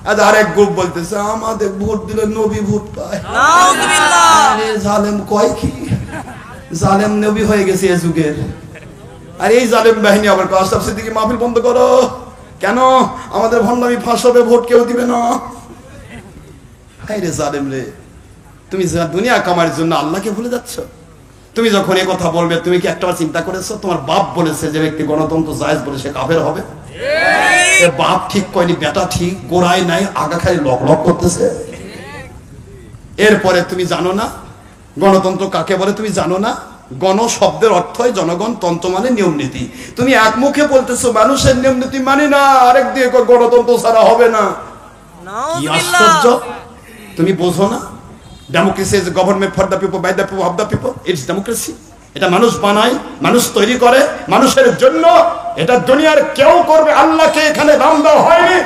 আজ আরেক গ্রুপ বলতেছে আমাদের ভোট দিলে নবী ভোট পায়। জালেম কয় কি, জালেম নবী হয়ে গেছে এ যুগের। আর এই জালেম বাহিনী আবার আশরাফ সিদ্দিকী মাহফিল বন্ধ করো কেন, আমাদের ভণ্ডামি ফাঁস হবে, ভোট কেউ দিবে না। হায় রে জালেম রে, তুমি দুনিয়া কামার জন্য আল্লাহকে ভুলে যাচ্ছ। তুমি যখন এই কথা বলবে, তুমি কি একটাবার চিন্তা করেছো তোমার বাপ বলেছে যে ব্যক্তি গণতন্ত্র জায়েজ বলে সে কাফের হবে? বাপ ঠিক কয়নি, বেটা ঠিক গোড়ায় নাই, আগা খালি লক লক করতেছে। এরপরে তুমি জানো না গণতন্ত্র কাকে বলে, তুমি জানো না গণ শব্দের অর্থ হয় জনগণ, তন্ত্র মানে নিয়ম নীতি। তুমি এক মুখে বলতেছো মানুষের নিয়ম নীতি মানি না, আরেক দিয়ে গণতন্ত্র ছাড়া হবে না। কি আশ্চর্য, তুমি বোঝো না democracy is government for the people by the people of the people, it's democracy. এটা মানুষ বানায়, মানুষ তৈরি করে মানুষের জন্য, এটা দুনিয়ার কেউ করবে, আল্লাহকে এখানে দাম দেওয়া হয়নি।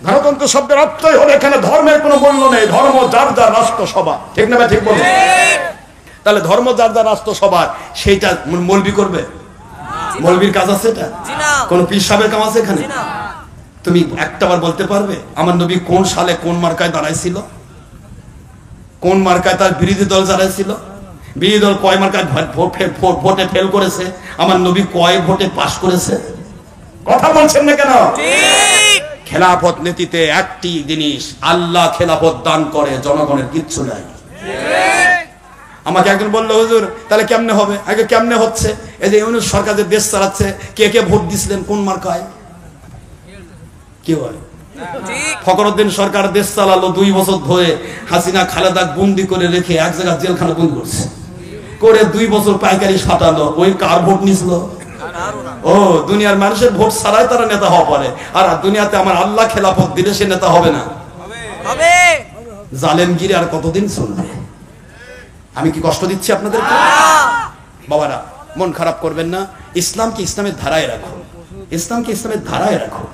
গণতন্ত্র শব্দের অর্থই হলো এখানে ধর্মের কোনো মূল্য নেই, ধর্ম যার যার রাষ্ট্রসভা, ঠিক না? ঠিক বলো। তাহলে ধর্ম যার যার রাষ্ট্রসভা, সেইটা মৌলবি করবে? মৌলবির কাজ আছে এটা? কোন পীর সাহেবের কাজ আছে এখানে? তুমি একটাবার বলতে পারবে আমার নবী কোন সালে কোন মার্কায় দাঁড়াইছিল? কোন মার্কায় তার বিরোধী দল দাঁড়াইছিল? বিরোধী দল কয় মার্কায় ভোটে ফেল করেছে? আমার নবী কয় ভোটে পাশ করেছে? কথা বলছেন না কেন? খেলাফত নীতিতে একটি জিনিস, আল্লাহ খেলাফত দান করে, জনগণের কিচ্ছু নাই। আমাকে একজন বললো হুজুর তাহলে কেমনে হবে? আগে কেমনে হচ্ছে? এই যে ইউনূস সরকার যে দেশ চালাচ্ছে, কে কে ভোট দিছিলেন কোন মার্কায়? কি হয়? ফখরুদ্দিন সরকার দেশ চালালো 2 বছর ধরে, হাসিনা খালেদা বন্দি করে রেখে এক জায়গায় জেলখানা বন্দি করছে, করে 2 বছর পাইকারি সাটালো, ওই কার ভোট নিছিল? ও দুনিয়ার মানুষের ভোট ছাড়াই তারা নেতা হওয়া পারে, আর দুনিয়াতে আমার আল্লাহ খেলাফত দিলে সে নেতা হবে না? জালেমগিরি আর কতদিন চলবে? আমি কি কষ্ট দিচ্ছি আপনাদের? বাবারা মন খারাপ করবেন না, ইসলামকে ইসলামের ধারায় রাখো, ইসলামকে ইসলামের ধারায় রাখো।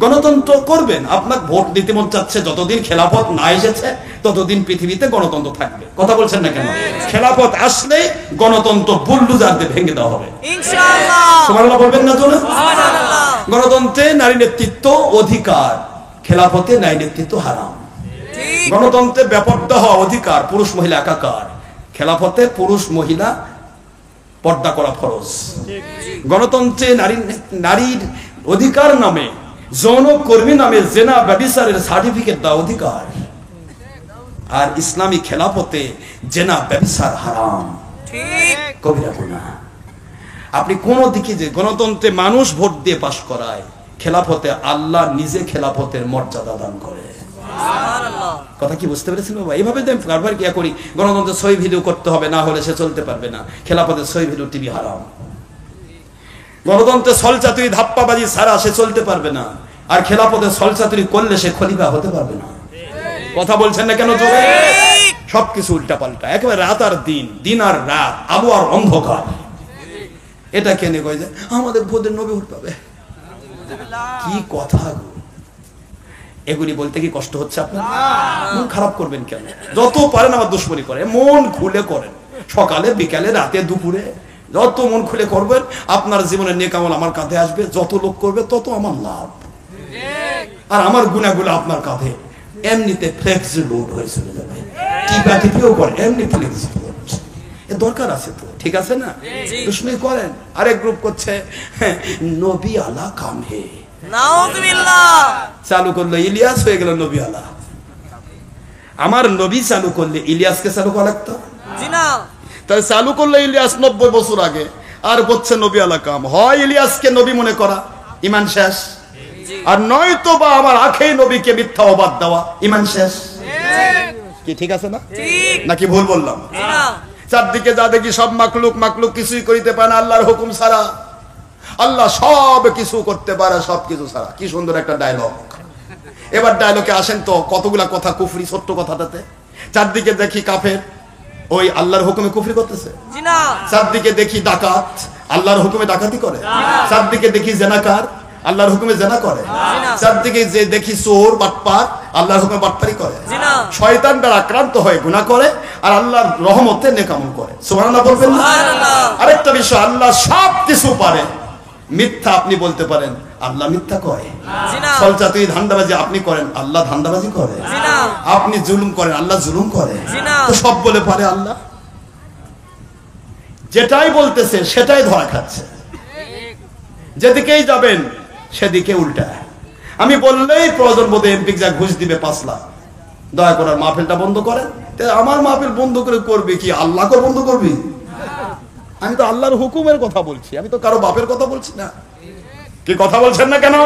গণতন্ত্র করবেন, আপনার ভোট দিতে মন চাচ্ছে, যতদিন খেলাফত না এসেছে ততদিন পৃথিবীতে গণতন্ত্র থাকবে। কথা বলছেন না কেন? খেলাফত আসলে গণতন্ত্র বুলডোজার দিয়ে ভেঙে দেওয়া হবে ইনশাআল্লাহ। সুবহানাল্লাহ বলবেন না? জোরে সুবহানাল্লাহ। গণতন্ত্রে নারী নেতৃত্ব অধিকার, খেলাফতে নারী নেতৃত্ব হারাম। গণতন্ত্রে বেপর্দা হওয়া অধিকার, পুরুষ মহিলা একাকার। খেলাফতে পুরুষ মহিলা পর্দা করা ফরজ। গণতন্ত্রে নারীর অধিকার নামে, যৌন কর্মী নামে জেনা ব্যভিচারের সার্টিফিকেট দেওয়া অধিকার। আর ইসলামী খেলাফতে জেনা ব্যভিচার হারাম, কবিরা গুনাহ। আপনি কোন দিকে যে গণতন্ত্রে মানুষ ভোট দিয়ে পাশ করায়, খেলাফতে আল্লাহ নিজে খেলাফতের মর্যাদা দান করে। কথা কি বুঝতে পেরেছেন বাবা? এইভাবে কারবার কি করি, গণতন্ত্রে সই ভিডিও করতে হবে, না হলে সে চলতে পারবে না। খেলাফতে সই ভিডিও টিভি হারাম। গণতন্ত্রে সলচাতুরি ধাপ্পাবাজি ছাড়া সে চলতে পারবে না, আর খেলাফতে সলচাতুরি করলে সে খলিফা হতে পারবে না। কথা বলছেন না কেন? জোরে। সবকিছু উল্টা পাল্টা, একেবারে রাত আর দিন, দিন আর রাত, আলো আর অন্ধকার। এটা কেন কয় যে আমাদের ভোটের নবী ভোট পাবে? কি কথা গো! এগুলি বলতে কি কষ্ট হচ্ছে আপনার? মন খারাপ করবেন কেন? যত পারেন আমার দুশ্মনী করে, মন খুলে করেন, সকালে বিকালে রাতে দুপুরে, যত মন খুলে করবেন আপনার জীবনের নেক আমল আমার কাঁধে আসবে। যত লোক করবে তত আমার লাভ, আর আমার গুনাহগুলো আপনার কাঁধে এমনিতে ফ্লেক্সি লোড হয়ে চলে যাবে। টিপা টিপিও করে, এমনি ফ্লেক্সি লোড এ দরকার আছে তো, ঠিক আছে না? দুশ্মনী করেন। আরেক গ্রুপ করছে নবী আলা কাম হে, চালু করলো ইলিয়াস, হয়ে গেল নবী আলা। আমার নবী চালু করলে ইলিয়াসকে চালু করা লাগতো? তাহলে চালু করলো ইলিয়াস 90 বছর আগে, আর বলছে নবী আলা কাম। হয় ইলিয়াসকে নবী মনে করা, ইমান শেষ। আর নয়তো বা আমার আখেই নবীকে মিথ্যা অবাদ দেওয়া, ইমান শেষ। কি ঠিক আছে না? নাকি ভুল বললাম? চারদিকে যা দেখি সব মাকলুক, মাকলুক কিছুই করিতে পারে না আল্লাহর হুকুম ছাড়া। আল্লাহ সব কিছু করতে পারে সব কিছু ছাড়া। কি সুন্দর একটা ডায়লগ। এবার ডায়লগে আসেন তো, কতগুলা কথা কুফরি, ছোট্ট কথাটাতে। চারদিকে দেখি কাফের, ওই আল্লাহর হুকুমে কুফরি করতেছে। চারদিকে দেখি ডাকাত, আল্লাহর হুকুমে ডাকাতি করে। চারদিকে দেখি জেনাকার, আল্লাহর হুকুমে জেনা করে। চারদিকে যে দেখি চোর বাটপার, আল্লাহর হুকুমে বাটপারি করে। শয়তান দ্বারা আক্রান্ত হয়ে গুনাহ করে, আর আল্লাহর রহমতে নেক আমল করে। সুবহানাল্লাহ বলবেন না? আরেকটা বিষয়, আল্লাহ সব কিছু পারে। মিথ্যা আপনি বলতে পারেন, আল্লাহ মিথ্যা কয়? জি না। সলচাতুরি ধান্দাবাজি আপনি করেন, আল্লাহ ধান্দাবাজি করে? জি না। আপনি জুলুম করেন, আল্লাহ জুলুম করে? জি না। তো সব বলে পারে আল্লাহ? যেটাই বলতেছে সেটাই ধরা খাচ্ছে। যেদিকেই যাবেন সেদিকে উল্টা। আমি বললেই প্রয়োজন বোধে এমপি যা ঘুষ দিবে 5 লাখ, দয়া করে মাহফিলটা বন্ধ করেন। আমার মাহফিল বন্ধ করে করবে কি? আল্লাহকে বন্ধ করবি? আমি তো আল্লাহর হুকুমের কথা বলছি, আমি তো কারো বাপের কথা বলছি না। কি কথা বলছেন না কেন?